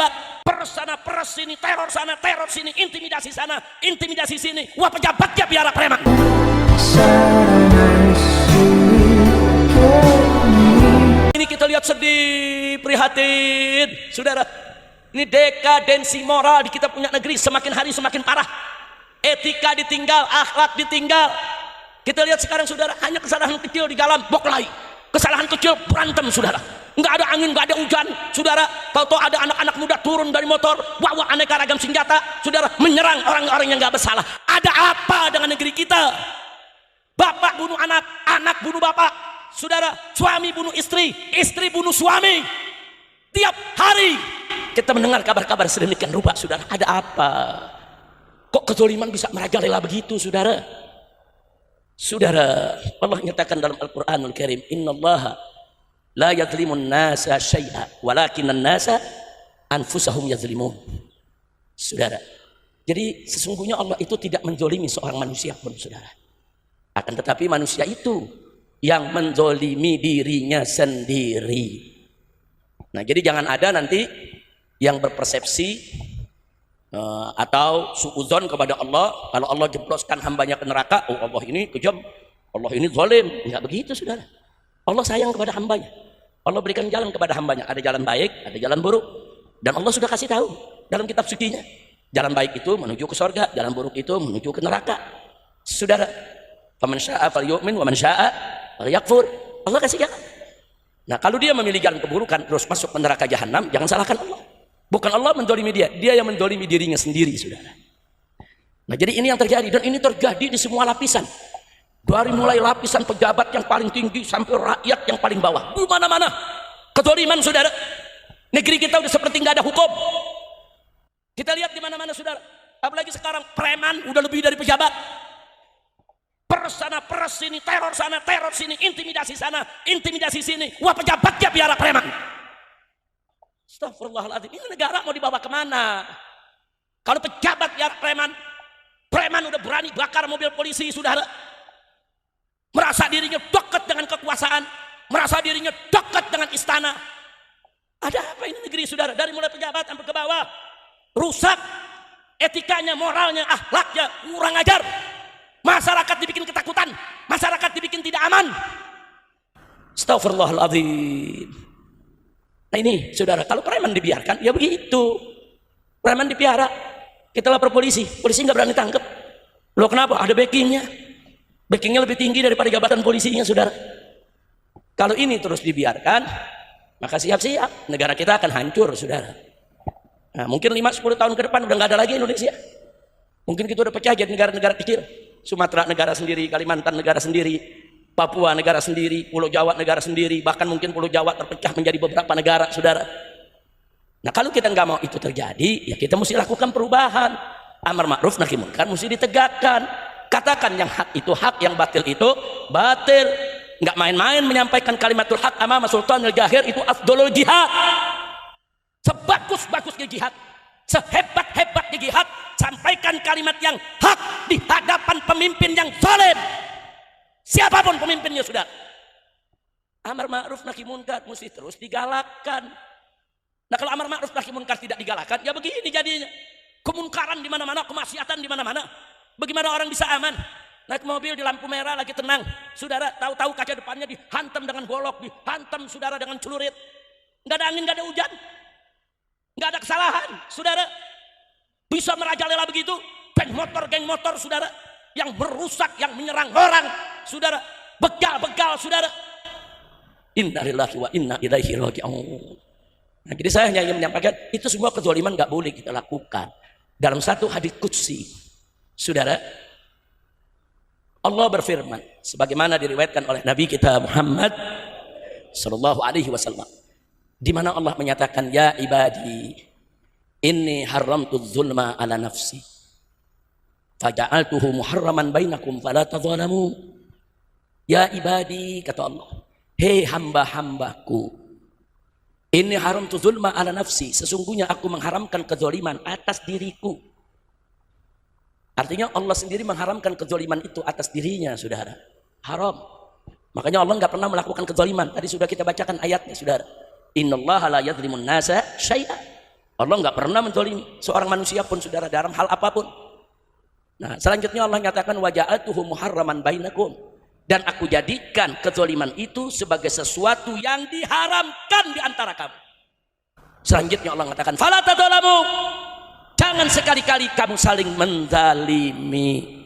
pejabat, per sana per sini, teror sana teror sini, intimidasi sana intimidasi sini. Wah, pejabatnya biara preman. Ini kita lihat sedih, prihatin, saudara. Ini dekadensi moral di kita punya negeri semakin hari semakin parah. Etika ditinggal, akhlak ditinggal. Kita lihat sekarang, saudara, hanya kesalahan kecil di jalan boklai, kesalahan kecil berantem, saudara. Nggak ada angin, nggak ada hujan, saudara. Tahu-tahu ada anak-anak muda turun dari motor, bawa aneka ragam senjata, saudara, menyerang orang-orang yang nggak bersalah. Ada apa dengan negeri kita? Bapak bunuh anak, anak bunuh bapak, saudara. Suami bunuh istri, istri bunuh suami. Tiap hari kita mendengar kabar-kabar sedemikian rupa, saudara. Ada apa? Kok kezaliman bisa merajalela begitu, saudara? Saudara, Allah nyatakan dalam Al-Quranul Karim, innallaha la yadhlimun nasa syai'a walakinan nasa anfusahum yadhlimun. Saudara, jadi sesungguhnya Allah itu tidak menzolimi seorang manusia pun, saudara. Akan tetapi manusia itu yang menzolimi dirinya sendiri. Nah, jadi jangan ada nanti yang berpersepsi atau suudzon kepada Allah, kalau Allah jebloskan hambanya ke neraka, oh Allah ini kejam, Allah ini zalim. Enggak begitu, saudara. Allah sayang kepada hambanya. Allah berikan jalan kepada hambanya, ada jalan baik, ada jalan buruk, dan Allah sudah kasih tahu dalam kitab sucinya. Jalan baik itu menuju ke surga, jalan buruk itu menuju ke neraka, saudara. Faman syaa'a falyu'min wa man syaa'a falyakfur. Allah kasih jalan. Nah, kalau dia memilih jalan keburukan terus masuk ke neraka jahanam, jangan salahkan Allah. Bukan Allah mendolimi dia, dia yang mendolimi dirinya sendiri, saudara. Nah, jadi ini yang terjadi, dan ini terjadi di semua lapisan. Dari mulai lapisan pejabat yang paling tinggi sampai rakyat yang paling bawah, di mana-mana kezaliman, saudara. Negeri kita udah seperti nggak ada hukum. Kita lihat di mana-mana, saudara. Apalagi sekarang preman udah lebih dari pejabat. Per sana per sini, teror sana teror sini, intimidasi sana intimidasi sini. Wah, pejabatnya biara preman. Astagfirullahaladzim, ini negara mau dibawa kemana? Kalau pejabat biara preman, preman udah berani bakar mobil polisi, saudara. Merasa dirinya dekat dengan kekuasaan, merasa dirinya dekat dengan istana. Ada apa ini negeri, saudara? Dari mulai pejabat sampai ke bawah, rusak etikanya, moralnya, akhlaknya, kurang ajar. Masyarakat dibikin ketakutan, masyarakat dibikin tidak aman. Astagfirullahaladzim. Nah ini, saudara, kalau preman dibiarkan, ya begitu. Preman dipiara, kita lapor polisi, polisi nggak berani tangkap. Loh, kenapa? Ada backingnya. Backingnya lebih tinggi daripada jabatan polisinya, saudara. Kalau ini terus dibiarkan, maka siap-siap negara kita akan hancur, saudara. Nah, mungkin 5-10 tahun ke depan udah nggak ada lagi Indonesia. Mungkin kita udah pecah jadi negara-negara kecil. Sumatera negara sendiri, Kalimantan negara sendiri, Papua negara sendiri, Pulau Jawa negara sendiri, bahkan mungkin Pulau Jawa terpecah menjadi beberapa negara, saudara. Nah, kalau kita nggak mau itu terjadi, ya kita mesti lakukan perubahan. Amar ma'ruf nahi munkar mesti ditegakkan. Katakan yang hak itu hak, yang batil itu batil. Nggak main-main menyampaikan kalimatul hak amama sultanil jahir, itu afdolul jihad. Sebagus-bagusnya jihad, sehebat-hebatnya jihad, sampaikan kalimat yang hak di hadapan pemimpin yang zalim. Siapapun pemimpinnya, sudah. Amar ma'ruf nahi munkar mesti terus digalakkan. Nah, kalau amar ma'ruf nahi munkar tidak digalakkan, ya begini jadinya. Kemunkaran di mana-mana, kemaksiatan di mana-mana. Bagaimana orang bisa aman? Naik mobil di lampu merah lagi tenang, saudara, tahu-tahu kaca depannya dihantam dengan golok, dihantam, saudara, dengan celurit. Nggak ada angin, nggak ada hujan, nggak ada kesalahan, saudara. Bisa merajalela begitu. Geng motor, saudara, yang merusak, yang menyerang orang, saudara, begal-begal, saudara. Inna lillahi wa inna ilaihi raji'un. Nah, jadi saya hanya ingin menyampaikan itu semua kezaliman nggak boleh kita lakukan. Dalam satu hadits qudsi, saudara, Allah berfirman sebagaimana diriwayatkan oleh Nabi kita Muhammad sallallahu alaihi wasallam, di mana Allah menyatakan, ya ibadi inni haramtu dzulma ala nafsi faja'altuhu muharraman bainakum fala tadzalamu. Ya ibadi, kata Allah, hei hamba-hambaku, inni haramtu dzulma ala nafsi, sesungguhnya aku mengharamkan kezaliman atas diriku. Artinya Allah sendiri mengharamkan kezaliman itu atas dirinya, saudara. Haram. Makanya Allah nggak pernah melakukan kezaliman. Tadi sudah kita bacakan ayatnya, saudara. Innallaha la yadzlimun nasa syai'a Allah nggak pernah menzalimi seorang manusia pun, saudara, dalam hal apapun. Nah, selanjutnya Allah nyatakan waja'atuhu muharraman bainakum, dan aku jadikan kezaliman itu sebagai sesuatu yang diharamkan di antara kamu. Selanjutnya Allah mengatakan fala tadzalamu, jangan sekali-kali kamu saling menzalimi.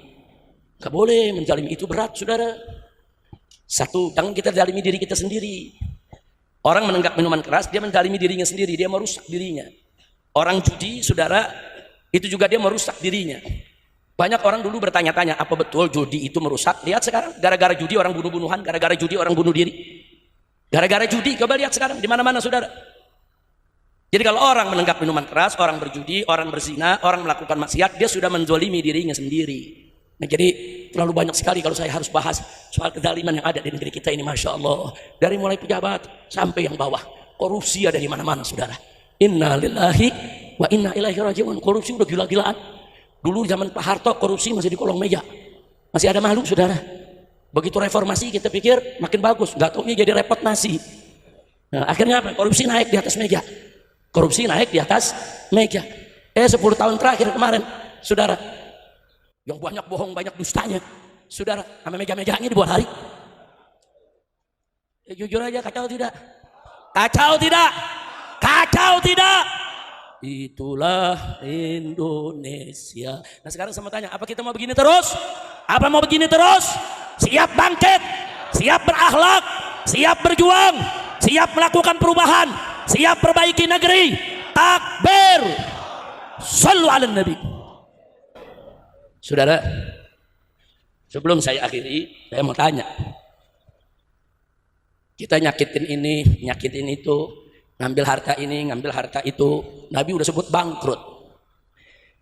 Gak boleh menzalimi, itu berat, saudara. Satu, jangan kita zalimi diri kita sendiri. Orang menenggak minuman keras, dia menzalimi dirinya sendiri, dia merusak dirinya. Orang judi, saudara, itu juga dia merusak dirinya. Banyak orang dulu bertanya-tanya, apa betul judi itu merusak? Lihat sekarang, gara-gara judi orang bunuh-bunuhan, gara-gara judi orang bunuh diri. Gara-gara judi, coba lihat sekarang, di mana-mana, saudara. Jadi kalau orang menenggak minuman keras, orang berjudi, orang berzina, orang melakukan maksiat, dia sudah menzalimi dirinya sendiri. Nah, jadi terlalu banyak sekali kalau saya harus bahas soal kezaliman yang ada di negeri kita ini, Masya Allah. Dari mulai pejabat sampai yang bawah, korupsi ada di mana-mana, saudara. Inna lillahi wa inna ilaihi raji'un. Korupsi udah gila-gilaan. Dulu zaman Pak Harto korupsi masih di kolong meja, masih ada malu, saudara. Begitu reformasi kita pikir makin bagus, nggak taunya jadi repot nasi. Nah, akhirnya apa? Korupsi naik di atas meja. Korupsi naik di atas meja. 10 tahun terakhir kemarin, saudara, yang banyak bohong, banyak dustanya, saudara, sama meja-mejanya dibuat hari. Jujur aja, kacau tidak? Kacau tidak? Kacau tidak? Itulah Indonesia. Nah, sekarang saya mau tanya, apa kita mau begini terus? Apa mau begini terus? Siap bangkit, siap berakhlak, siap berjuang, siap melakukan perubahan, siap perbaiki negeri. Takbir, sallu ala nabi. Saudara, sebelum saya akhiri, saya mau tanya, kita nyakitin ini, nyakitin itu, ngambil harta ini, ngambil harta itu, Nabi udah sebut bangkrut.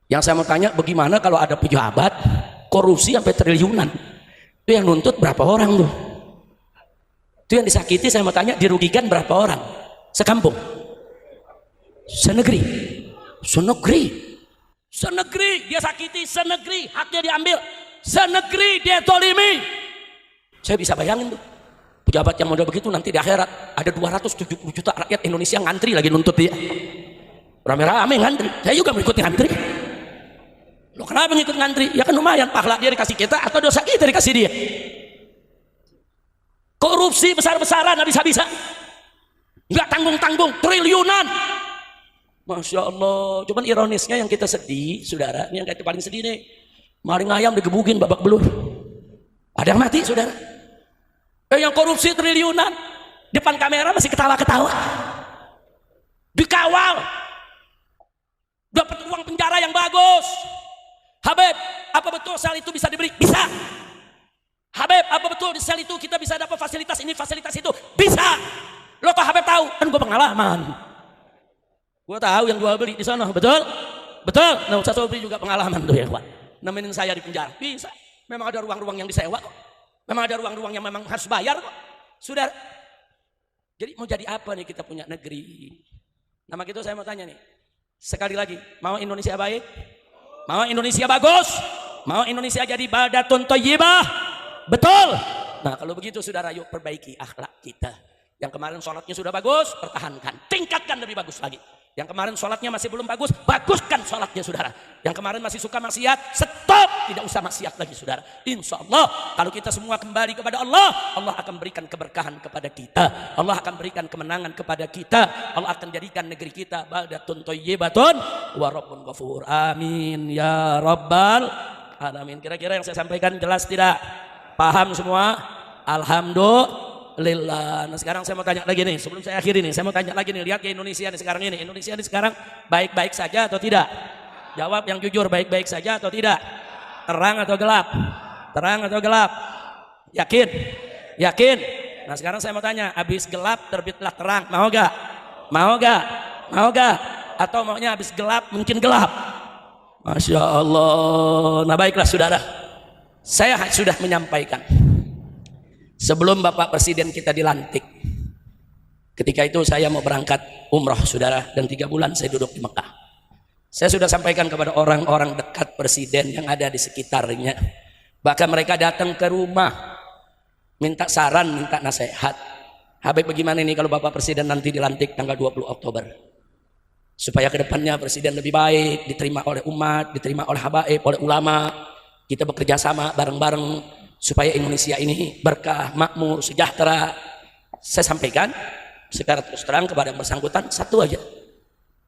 Yang saya mau tanya, bagaimana kalau ada pejabat korupsi sampai triliunan? Itu yang nuntut berapa orang tuh? Itu yang disakiti, saya mau tanya, dirugikan berapa orang? Sekampung? Senegeri? Senegeri? Senegeri dia sakiti, senegeri haknya diambil, senegeri dia tolimi. Saya bisa bayangin tuh, pejabat yang model begitu nanti di akhirat ada 270 juta rakyat Indonesia ngantri lagi nuntut dia. Rame-rame ngantri, saya juga mengikuti ngantri. Lo kenapa ngikut ngantri? Ya kan lumayan, pahala dia dikasih kita atau dosa kita dikasih dia. Korupsi besar-besaran habis-habisan, nggak tanggung-tanggung, triliunan. Masya Allah. Cuman ironisnya yang kita sedih, saudara, ini yang kita paling sedih nih, maling ayam digebukin babak belur, ada yang mati, saudara. Yang korupsi triliunan depan kamera masih ketawa-ketawa, dikawal, dapat uang penjara yang bagus. Habib, apa betul sel itu bisa diberi? Bisa. Habib, apa betul di sel itu kita bisa dapat fasilitas ini, fasilitas itu? Bisa. Lo kok Habib tahu? Kan gue pengalaman. Gue tahu yang jual beli di sana, betul? Betul. Nah, Ustaz Sobri juga pengalaman tuh ya, Pak. Nemenin saya di penjara. Bisa. Memang ada ruang-ruang yang disewa kok. Memang ada ruang-ruang yang memang harus bayar kok. Sudah. Jadi mau jadi apa nih kita punya negeri? Nah, gitu saya mau tanya nih. Sekali lagi, mau Indonesia baik? Mau Indonesia bagus? Mau Indonesia jadi baldatun thayyibah? Betul. Nah, kalau begitu saudara, yuk perbaiki akhlak kita. Yang kemarin sholatnya sudah bagus, pertahankan, tingkatkan lebih bagus lagi. Yang kemarin sholatnya masih belum bagus, baguskan sholatnya, saudara. Yang kemarin masih suka maksiat, stop, tidak usah maksiat lagi, saudara. Insya Allah kalau kita semua kembali kepada Allah, Allah akan berikan keberkahan kepada kita, Allah akan berikan kemenangan kepada kita, Allah akan jadikan negeri kita baldatun thayyibatun wa rabbun ghafur. Amin ya rabbal alamin. Kira-kira yang saya sampaikan jelas tidak? Paham semua? Alhamdulillah. Nah, sekarang saya mau tanya lagi nih, sebelum saya akhiri nih, saya mau tanya lagi nih, lihat ke Indonesia nih sekarang ini. Indonesia ini sekarang baik-baik saja atau tidak? Jawab yang jujur, baik-baik saja atau tidak? Terang atau gelap? Terang atau gelap? Yakin? Yakin? Nah, sekarang saya mau tanya, habis gelap terbitlah terang, mau gak? Mau gak? Mau gak? Atau maunya habis gelap mungkin gelap? Masya Allah. Nah, baiklah saudara, saya sudah menyampaikan sebelum Bapak Presiden kita dilantik. Ketika itu saya mau berangkat umroh, saudara, dan 3 bulan saya duduk di Mekah. Saya sudah sampaikan kepada orang-orang dekat Presiden yang ada di sekitarnya. Bahkan mereka datang ke rumah, minta saran, minta nasihat. Habib, bagaimana ini kalau Bapak Presiden nanti dilantik tanggal 20 Oktober? supaya kedepannya presiden lebih baik, diterima oleh umat, diterima oleh habaib, oleh ulama. Kita bekerja sama bareng-bareng supaya Indonesia ini berkah, makmur, sejahtera. Saya sampaikan secara terus terang kepada yang bersangkutan satu aja.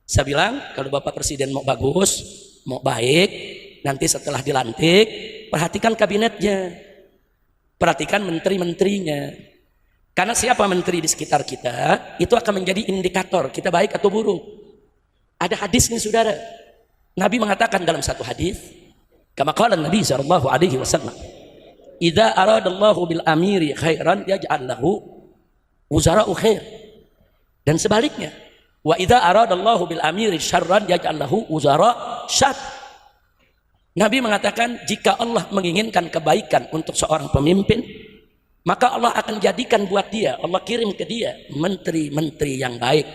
Saya bilang kalau Bapak Presiden mau bagus, mau baik, nanti setelah dilantik perhatikan kabinetnya, perhatikan menteri-menterinya. Karena siapa menteri di sekitar kita itu akan menjadi indikator kita baik atau buruk. Ada hadisnya saudara. Nabi mengatakan dalam satu hadis, kama qala Nabi sallallahu alaihi wasallam, "Idza aradallahu bil amiri khairan yaj'al lahu wuzara'u khair." Dan sebaliknya, wa idza aradallahu bil amiri syarran yaj'al lahu wuzara' syarr. Nabi mengatakan jika Allah menginginkan kebaikan untuk seorang pemimpin, maka Allah akan jadikan buat dia, Allah kirim ke dia menteri-menteri yang baik.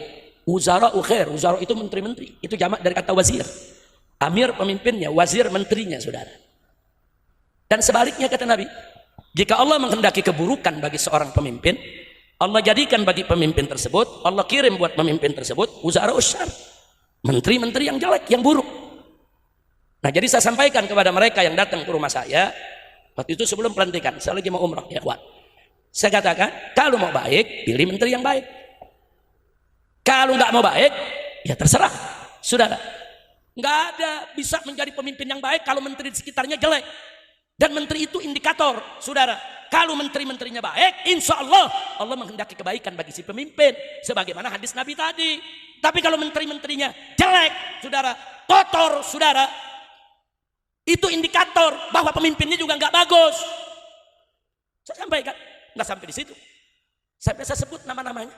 Wuzara'u khair, wuzara' itu menteri-menteri, itu jamak dari kata wazir. Amir pemimpinnya, wazir menterinya saudara. Dan sebaliknya kata Nabi, jika Allah menghendaki keburukan bagi seorang pemimpin, Allah jadikan bagi pemimpin tersebut, Allah kirim buat pemimpin tersebut wuzara'u syarr, menteri-menteri yang jelek, yang buruk. Nah jadi saya sampaikan kepada mereka yang datang ke rumah saya waktu itu sebelum pelantikan, saya lagi mau umrah ya kawan. Saya katakan kalau mau baik pilih menteri yang baik, kalau nggak mau baik ya terserah saudara. Nggak ada bisa menjadi pemimpin yang baik kalau menteri di sekitarnya jelek. Dan menteri itu indikator saudara. Kalau menteri-menterinya baik, insya Allah Allah menghendaki kebaikan bagi si pemimpin, sebagaimana hadis Nabi tadi. Tapi kalau menteri-menterinya jelek saudara, kotor saudara, itu indikator bahwa pemimpinnya juga nggak bagus. Saya sampaikan, nggak sampai di situ. Sampai saya sebut nama-namanya.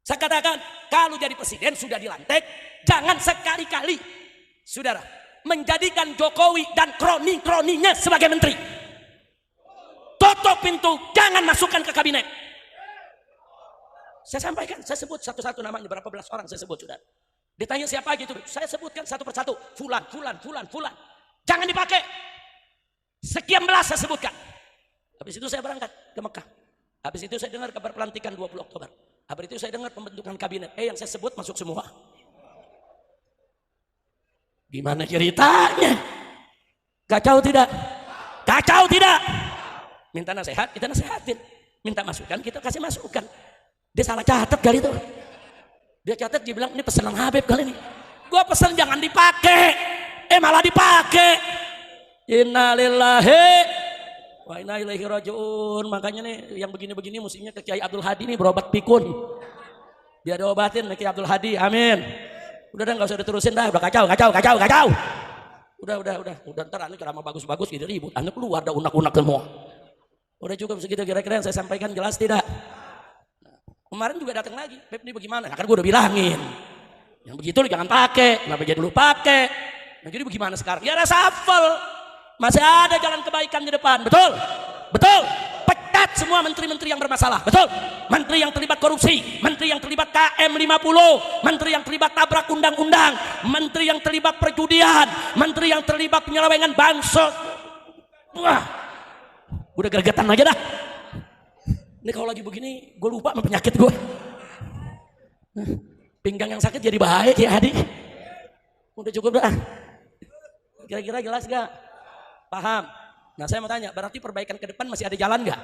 Saya katakan, kalau jadi presiden sudah dilantik, jangan sekali-kali, saudara, menjadikan Jokowi dan kroni-kroninya sebagai menteri. Tutup pintu, jangan masukkan ke kabinet. Saya sampaikan, saya sebut satu-satu namanya, berapa belas orang saya sebut, saudara. Ditanya siapa aja itu, saya sebutkan satu persatu, fulan, fulan, fulan, fulan. Jangan dipakai. Sekian belas saya sebutkan. Habis itu saya berangkat ke Mekah. Habis itu saya dengar kabar pelantikan 20 Oktober. Habis itu saya dengar pembentukan kabinet. Yang saya sebut masuk semua. Gimana ceritanya? Kacau tidak? Kacau tidak? Minta nasihat, kita nasihatin. Minta masukan, kita kasih masukan. Dia salah catat kali itu. Dia catat, dia bilang ini pesanan Habib kali ini. Gua pesan jangan dipakai, malah dipakai. Innalillahi wa inna ilaihi rajiun. Makanya nih yang begini-begini mestinya ke Kiai Abdul Hadi nih berobat pikun. Dia diobatin ke Kiai Abdul Hadi, amin. Udah nggak usah diterusin dah, udah kacau. Udah ntar anu ceramah bagus-bagus gitu ribut. Anu keluar ada unak-unak semua. Udah cukup segitu kira-kira yang saya sampaikan, jelas tidak? Kemarin juga datang lagi, Beb ini bagaimana? Nah, kan gue udah bilangin, yang begitu lu jangan pakai, kenapa jadi lu pakai? Nah jadi bagaimana sekarang? Ya reshuffle, masih ada jalan kebaikan di depan, betul? Betul? Pecat semua menteri-menteri yang bermasalah, betul? Menteri yang terlibat korupsi, menteri yang terlibat KM 50, menteri yang terlibat tabrak undang-undang, menteri yang terlibat perjudian, menteri yang terlibat penyelewengan bansos. Wah, udah gregetan aja dah. Ini kalau lagi begini, gue lupa sama penyakit gue. Pinggang yang sakit jadi baik ya Hadi. Udah cukup dah. Kira-kira jelas gak? Paham? Nah saya mau tanya, berarti perbaikan ke depan masih ada jalan gak?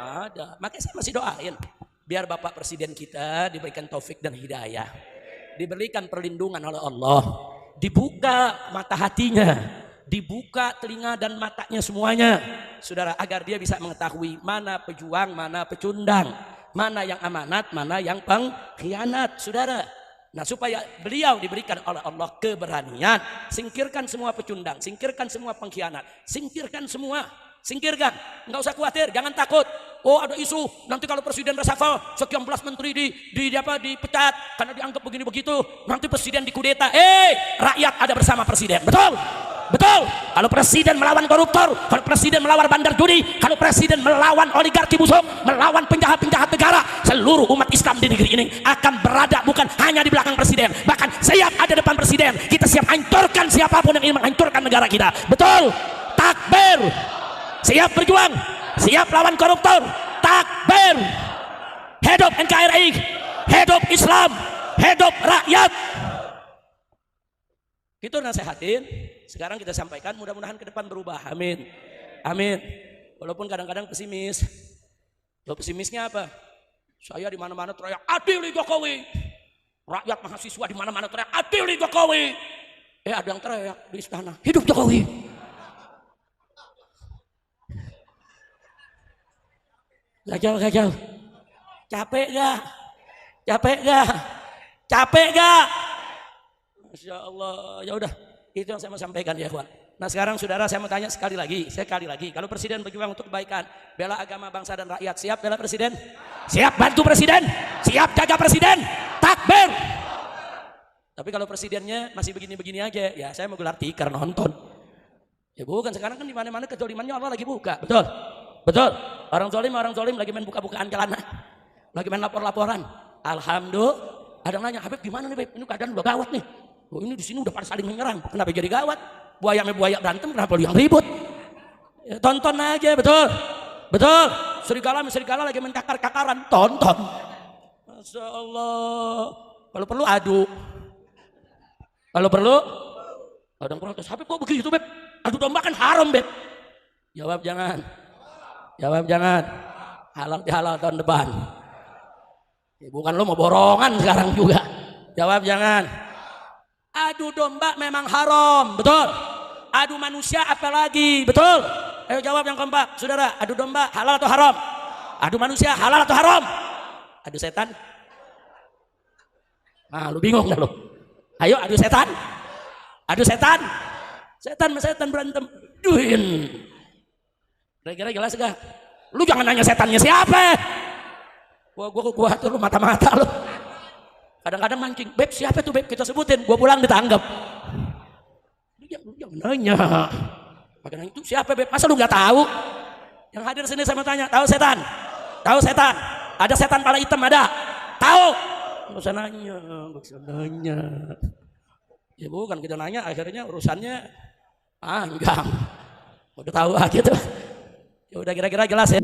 Ada. Makanya saya masih doain. Biar Bapak Presiden kita diberikan taufik dan hidayah. Diberikan perlindungan oleh Allah. Dibuka mata hatinya. Dibuka telinga dan matanya semuanya, saudara, agar dia bisa mengetahui mana pejuang, mana pecundang, mana yang amanat, mana yang pengkhianat, saudara. Nah supaya beliau diberikan oleh Allah keberanian, singkirkan semua pecundang, singkirkan semua pengkhianat, singkirkan semua, singkirkan, nggak usah khawatir, jangan takut. Oh ada isu nanti kalau presiden reshuffle sekian belas menteri dipecat karena dianggap begini begitu, nanti presiden dikudeta. Rakyat ada bersama presiden, betul? Betul. Kalau presiden melawan koruptor, kalau presiden melawan bandar judi, kalau presiden melawan oligarki busuk, melawan penjahat-penjahat negara, seluruh umat Islam di negeri ini akan berada bukan hanya di belakang presiden, bahkan siap ada depan presiden. Kita siap hancurkan siapapun yang ingin menghancurkan negara kita. Betul? Takbir. Siap berjuang, siap lawan koruptor. Takbir. Hidup NKRI, hidup Islam, hidup rakyat. Itu nasihatin, sekarang kita sampaikan, mudah-mudahan ke depan berubah. Amin. Amin. Walaupun kadang-kadang pesimis. Lo pesimisnya apa? Saya di mana-mana teriak adil Jokowi. Rakyat mahasiswa di mana-mana teriak adil Jokowi. Ada yang teriak di istana, hidup Jokowi. Gajal. Capek gak? Capek gak? Masya Allah, ya udah, itu yang saya mau sampaikan ya kawan. Nah sekarang saudara saya mau tanya sekali lagi, kalau presiden berjuang untuk kebaikan, bela agama bangsa dan rakyat, siap bela presiden? Siap bantu presiden? Siap jaga presiden? Takbir! Tapi kalau presidennya masih begini-begini aja, ya saya mau gelar tikar nonton. Ya bukan, sekarang kan di mana-mana kezalimannya Allah lagi buka, betul? Betul. Orang zolim lagi main buka-bukaan celana, lagi main lapor-laporan. Alhamdulillah. Ada yang nanya, Habib gimana nih Habib? Ini keadaan udah gawat nih. Oh, ini di sini udah pada saling menyerang. Kenapa jadi gawat? Buaya berantem, kenapa lu yang ribut? Ya, tonton aja, betul. Betul. Serigala lagi mencakar-cakaran, tonton. Masya Allah. Kalau perlu adu. Kalau perlu, ada yang protes, Habib kok begitu Beb? Adu domba kan haram Beb. Jawab jangan. Halal tahun depan. Ya, bukan lo mau borongan sekarang juga. Jawab jangan. Adu domba memang haram, betul. Adu manusia apalagi, betul. Ayo jawab yang keempat, saudara. Adu domba halal atau haram? Adu manusia halal atau haram? Adu setan? Nah, lu bingung dah lu. Ayo adu setan. Setan berantem. Duhin. Kira-kira jelas gak? Lu jangan nanya setannya siapa. Gua tuh lu mata-mata lu. Kadang-kadang mancing, Beb siapa tuh Beb? Kita sebutin, gua pulang ditanggap. Lu jangan nanya. Kadang itu siapa Beb? Masa lu gak tahu? Yang hadir sini saya mau tanya, tahu setan? Ada setan kepala hitam ada? Tahu? Gak usah nanya. Ya bukan, kita nanya akhirnya urusannya panjang. Udah tahu aja tuh. Ya udah kira-kira jelas ya.